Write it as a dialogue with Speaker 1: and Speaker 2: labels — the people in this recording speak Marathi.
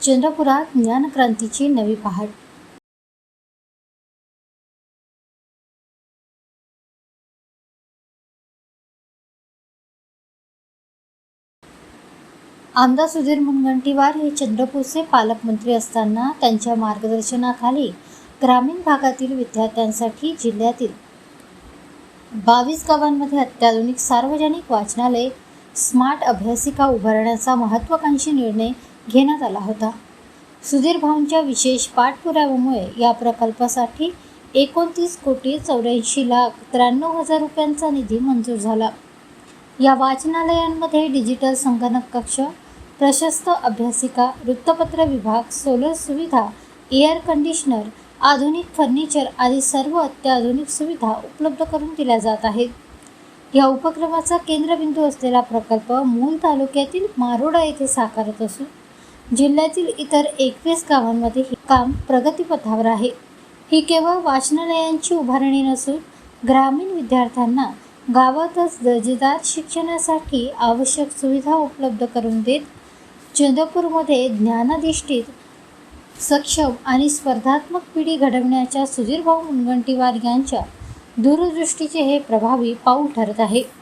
Speaker 1: चंद्रपुरात ज्ञानक्रांतीची नवी पहाट। आमदार सुधीर मुनगंटीवार हे चंद्रपूरचे पालकमंत्री असताना त्यांच्या मार्गदर्शनाखाली ग्रामीण भागातील विद्यार्थ्यांसाठी जिल्ह्यातील 22 गावांमध्ये अत्याधुनिक सार्वजनिक वाचनालय स्मार्ट अभ्यासिका उभारण्याचा महत्त्वाकांक्षी निर्णय घेण्यात आला होता। सुधीर भाऊंच्या विशेष पाठपुराव्यामुळे या प्रकल्पासाठी 29,84,93,000 रुपयांचा निधी मंजूर झाला। या वाचनालयांमध्ये डिजिटल संगणक कक्ष, प्रशस्त अभ्यासिका, वृत्तपत्र विभाग, सोलर सुविधा, एअर कंडिशनर, आधुनिक फर्निचर आदी सर्व अत्याधुनिक सुविधा उपलब्ध करून दिल्या जात आहेत। या उपक्रमाचा केंद्रबिंदू असलेला प्रकल्प मूल तालुक्यातील मारोडा येथे साकारत असून जिल्ह्यातील इतर 21 गावांमध्ये हे काम प्रगतीपथावर आहे। ही केवळ वाचनालयांची उभारणी नसून ग्रामीण विद्यार्थ्यांना गावातच दर्जेदार शिक्षणासाठी आवश्यक सुविधा उपलब्ध करून देत चंद्रपूरमध्ये ज्ञानाधिष्ठित, सक्षम आणि स्पर्धात्मक पिढी घडवण्याच्या सुधीर भाऊ मुनगंटीवार यांच्या दूरदृष्टीचे हे प्रभावी पाऊल ठरत आहे।